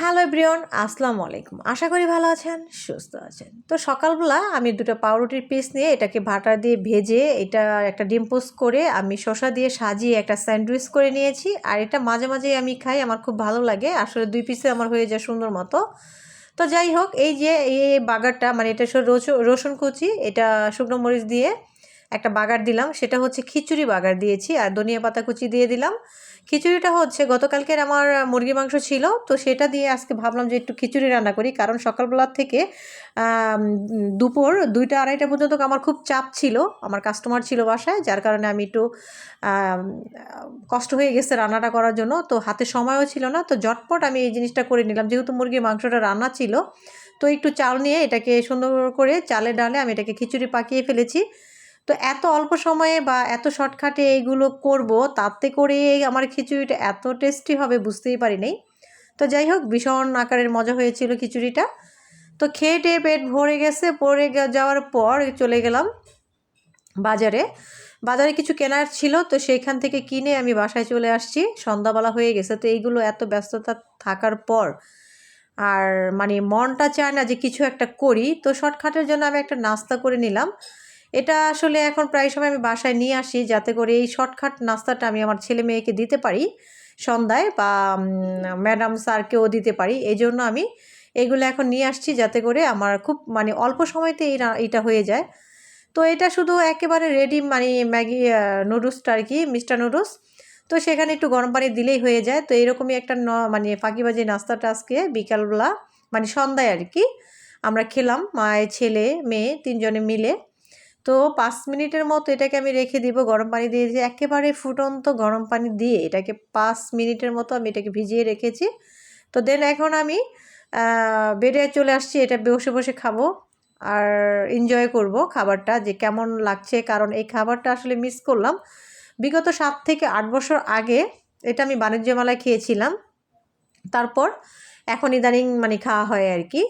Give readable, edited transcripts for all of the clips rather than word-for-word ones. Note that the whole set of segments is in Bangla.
হ্যালো এভরিওয়ান, আসসালামু আলাইকুম। আশা করি ভালো আছেন, সুস্থ আছেন। তো সকালবেলা আমি দুটো পাউরুটির পিস নিয়ে এটাকে বাটার দিয়ে ভেজে এটা একটা ডিম পোস্ট করে আমি শসা দিয়ে সাজিয়ে একটা স্যান্ডউইচ করে নিয়েছি। আর এটা মাঝে মাঝেই আমি খাই, আমার খুব ভালো লাগে। আসলে 2 পিসে আমার হয়ে যায় সুন্দর মতো। তো যাই হোক, এই যে এই বাগারটা মানে এটা রসুন কুচি, এটা শুকনো মরিচ দিয়ে একটা বাগার দিলাম, সেটা হচ্ছে খিচুড়ি বাগার দিয়েছি। আর ধনিয়া পাতা কুচি দিয়ে দিলাম। খিচুড়িটা হচ্ছে গতকালকের আমার মুরগি মাংস ছিল, তো সেটা দিয়ে আজকে ভাবলাম যে একটু খিচুড়ি রান্না করি। কারণ সকালবেলার থেকে দুপুর 2টা 2:30টা পর্যন্ত আমার খুব চাপ ছিল, আমার কাস্টমার ছিল বাসায়, যার কারণে আমি একটু কষ্ট হয়ে গেছে রান্নাটা করার জন্য। তো হাতে সময়ও ছিল না, তো ঝটপট আমি এই জিনিসটা করে নিলাম। যেহেতু মুরগির মাংসটা রান্না ছিল, তো একটু চাল নিয়ে এটাকে সুন্দর করে চালে ডালে আমি এটাকে খিচুড়ি পাকিয়ে ফেলেছি। তো এত অল্প সময়ে বা এত শর্টকাটে এইগুলো করব, তাতে করে আমার খিচুড়িটা এত টেস্টি হবে বুঝতেই পারি নাই। তো যাই হোক, ভীষণ আকারের মজা হয়েছিল খিচুড়িটা। তো খেয়ে টেয়ে পেট ভরে গেছে, যাওয়ার পর চলে গেলাম বাজারে। বাজারে কিছু কেনার ছিল, তো সেইখান থেকে কিনে আমি বাসায় চলে আসছি। সন্ধ্যাবেলা হয়ে গেছে, তো এইগুলো এত ব্যস্ততা থাকার পর আর মানে মনটা চায় না যে কিছু একটা করি। তো শর্টকাটের জন্য আমি একটা নাস্তা করে নিলাম। এটা আসলে এখন প্রায় সময় আমি বাসায় নিয়ে আসি, যাতে করে এই শর্টকাট নাস্তাটা আমি আমার ছেলে মেয়েকে দিতে পারি সন্ধ্যায়, বা ম্যাডাম স্যারকেও দিতে পারি। এই জন্য আমি এগুলো এখন নিয়ে আসছি, যাতে করে আমার খুব মানে অল্প সময়তে এটা হয়ে যায়। তো এটা শুধু একেবারে রেডি মানে ম্যাগি নুডলসটা আর কি, মিস্টার নুডলস। তো সেখানে একটু গরম পানি দিলেই হয়ে যায়। তো এরকমই একটা মানে ফাঁকিবাজি নাস্তাটা আজকে বিকালবেলা মানে সন্ধ্যায় আর কি আমরা খেলাম, মায়ের ছেলে মেয়ে 3জনে মিলে। তো 5 মিনিটের মতো এটাকে আমি রেখে দিব গরম পানি দিয়ে, যে একেবারে ফুটন্ত গরম পানি দিয়ে এটাকে 5 মিনিটের মতো আমি এটাকে ভিজিয়ে রেখেছি। তো দেন এখন আমি বেডে চলে আসছি, এটা বসে বসে খাবো আর এনজয় করব খাবারটা যে কেমন লাগছে। কারণ এই খাবারটা আসলে মিস করলাম। বিগত 7 থেকে 8 বছর আগে এটা আমি বাণিজ্য মেলায় খেয়েছিলাম, তারপর এখন ইদানিং মানে খাওয়া হয় আর কি।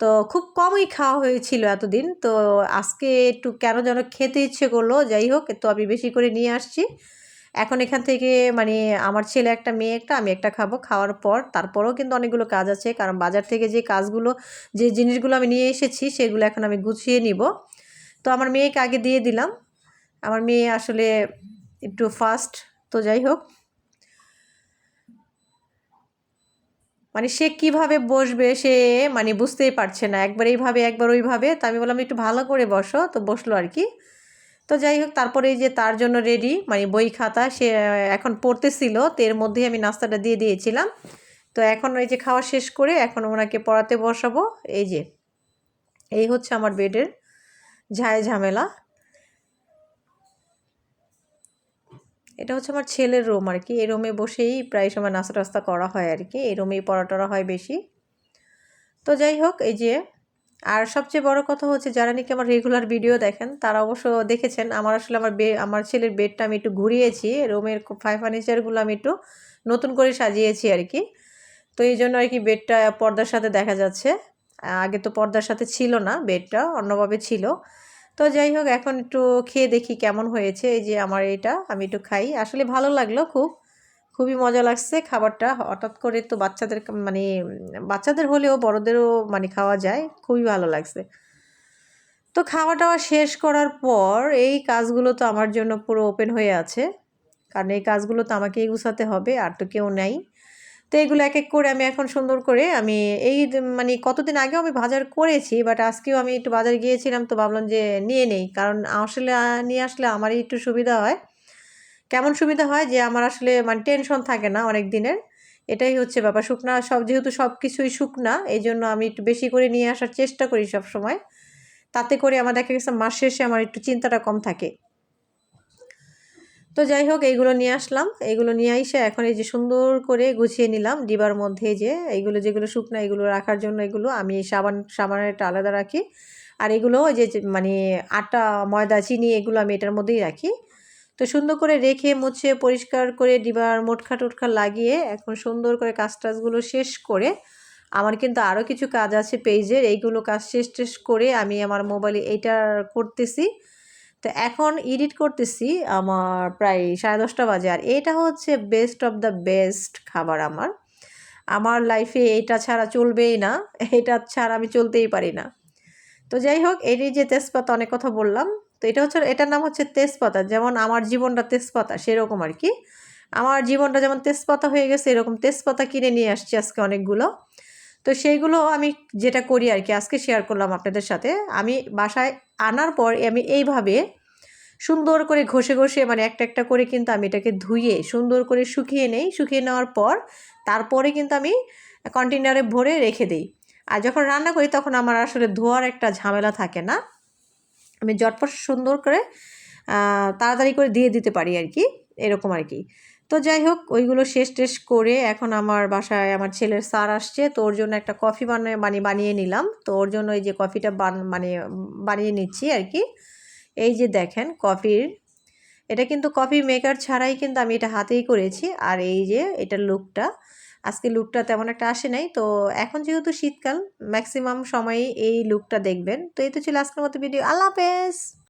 তো খুব কমই খাওয়া হয়েছিল এতদিন। তো আজকে একটু কেন যেন খেতে ইচ্ছে করলো, যাই হোক, তো আমি বেশি করে নিয়ে আসছি। এখন এখান থেকে মানে আমার ছেলে একটা মেয়ে একটা, আমি একটা খাবো। খাওয়ার পর তারপরেও কিন্তু অনেকগুলো কাজ আছে, কারণ বাজার থেকে যে জিনিসগুলো আমি নিয়ে এসেছি সেগুলো এখন আমি গুছিয়ে নিব। তো আমার মেয়েকে আগে দিয়ে দিলাম, আমার মেয়ে আসলে একটু ফাস্ট। তো যাই হোক, মানে সে কিভাবে বসবে সে মানে বুঝতেই পারছে না, একবার এইভাবে একবার ওইভাবে। তো আমি বললাম একটু ভালো করে বসো, তো বসলো আর কি। তো যাই হোক, তারপরে এই যে তার জন্য রেডি মানে বই খাতা সে এখন পড়তেছিল, তো এর মধ্যেই আমি নাস্তাটা দিয়ে দিয়েছিলাম। তো এখন ওই যে খাওয়া শেষ করে এখন ওনাকে পড়াতে বসাবো। এই যে এই হচ্ছে আমার বেডের ঝামেলা। এটা হচ্ছে আমার ছেলের রুম আর কি, এই রুমে বসেই প্রায় সময় নাস্তা টাস্তা করা হয় আর কি, এই রুমেই পড়া টরা হয় বেশি। তো যাই হোক, এই যে আর সবচেয়ে বড় কথা হচ্ছে যারা নাকি আমার রেগুলার ভিডিও দেখেন তারা অবশ্য দেখেছেন আমার আসলে আমার ছেলের বেডটা আমি একটু ঘুরিয়েছি, রুমের ফার্নিচারগুলো আমি একটু নতুন করে সাজিয়েছি আর কি। তো এই জন্য আর কি বেডটা পর্দার সাথে দেখা যাচ্ছে। আগে তো পর্দার সাথে ছিল না, বেডটা অন্যভাবে ছিল। তো যাই হোক, এখন একটু খেয়ে দেখি কেমন হয়েছে। এই যে আমার এটা আমি একটু খাই, আসলে ভালো লাগলো, খুবই মজা লাগছে খাবারটা। হঠাৎ করে তো মানে বাচ্চাদের হলেও বড়দেরও মানে খাওয়া যায়, খুবই ভালো লাগছে। তো খাওয়া টাওয়া শেষ করার পর এই কাজগুলো তো আমার জন্য পুরো ওপেন হয়ে আছে, কারণ এই কাজগুলো তো আমাকেই গুছাতে হবে, আর তো কেউ নেই। তো এগুলো এক এক করে আমি এখন সুন্দর করে আমি মানে কতদিন আগেও আমি বাজার করেছি, বাট আজকেও আমি একটু বাজার গিয়েছিলাম, তো ভাবলাম যে নিয়ে নেই। কারণ আসলে নিয়ে আসলে আমারই একটু সুবিধা হয়। কেমন সুবিধা হয় যে আমার আসলে মানে টেনশন থাকে না অনেক দিনের। এটাই হচ্ছে ব্যাপার। শুকনা সব যেহেতু সব কিছুই শুকনা, এই জন্য আমি একটু বেশি করে নিয়ে আসার চেষ্টা করি সব সময়। তাতে করে আমার দেখা গেছে মাস শেষে আমার একটু চিন্তাটা কম থাকে। তো যাই হোক, এইগুলো নিয়ে আসলাম, এইগুলো নিয়ে এসে এখন এই যে সুন্দর করে গুছিয়ে নিলাম ডিবার মধ্যে। যে এইগুলো যেগুলো শুকনো এগুলো রাখার জন্য এগুলো আমি সাবানের একটা আলাদা রাখি। আর এগুলো ওই যে মানে আটা ময়দা চিনি এগুলো আমি এটার মধ্যেই রাখি। তো সুন্দর করে রেখে মুছে পরিষ্কার করে ডিবার মোটখা টোটখা লাগিয়ে এখন সুন্দর করে কাজ টাজগুলো শেষ করে আমার কিন্তু আরও কিছু কাজ আছে পেজের, এইগুলো কাজ শেষ করে আমি আমার মোবাইলে এইটা করতেছি। তো এখন এডিট করতেছি, আমার প্রায় 10:30 বাজে। আর এটা হচ্ছে বেস্ট অফ দ্য বেস্ট খাবার আমার। আমার লাইফে এটা ছাড়া চলবেই না, এটা ছাড়া আমি চলতেই পারি না। তো যাই হোক, এই যে তেজপাতা অনেক কথা বললাম, তো এটা হচ্ছে, এটার নাম হচ্ছে তেজপাতা। যেমন আমার জীবনটা তেজপাতা সেরকম আর কি। আমার জীবনটা যেমন তেজপাতা হয়ে গেছে, এরকম তেজপাতা কিনে নিয়ে আসছি আজকে অনেকগুলো। তো সেইগুলো আমি যেটা করি আর কি আজকে শেয়ার করলাম আপনাদের সাথে। আমি বাসায় আনার পর আমি এইভাবে সুন্দর করে ঘষে ঘষে মানে একটা একটা করে কিন্তু আমি এটাকে ধুয়ে সুন্দর করে শুকিয়ে নেই। শুকিয়ে নেওয়ার পর তারপরে কিন্তু আমি কন্টেনারে ভরে রেখে দিই। আর যখন রান্না করি তখন আমার আসলে ধোয়ার একটা ঝামেলা থাকে না, আমি ঝটপট সুন্দর করে তাড়াতাড়ি করে দিয়ে দিতে পারি আর কি, এরকম আর কি। তো যাই হোক, ওইগুলো শেষ টেস করে এখন আমার বাসায় আমার ছেলের স্যার আসছে, তো ওর জন্য একটা কফি বানিয়ে নিলাম। তো ওর জন্য এই যে কফিটা বানিয়ে নিচ্ছি আর কি। এই যে দেখেন কফির, এটা কিন্তু কফি মেকার ছাড়াই কিন্তু আমি এটা হাতেই করেছি। আর এই যে এটার লুকটা, আজকে লুকটা তেমন একটা আসে নাই। তো এখন যেহেতু শীতকাল, ম্যাক্সিমাম সময়ই এই লুকটা দেখবেন। তো এই তো ছিল আজকের মতো ভিডিও। আল্লাহ হাফেজ।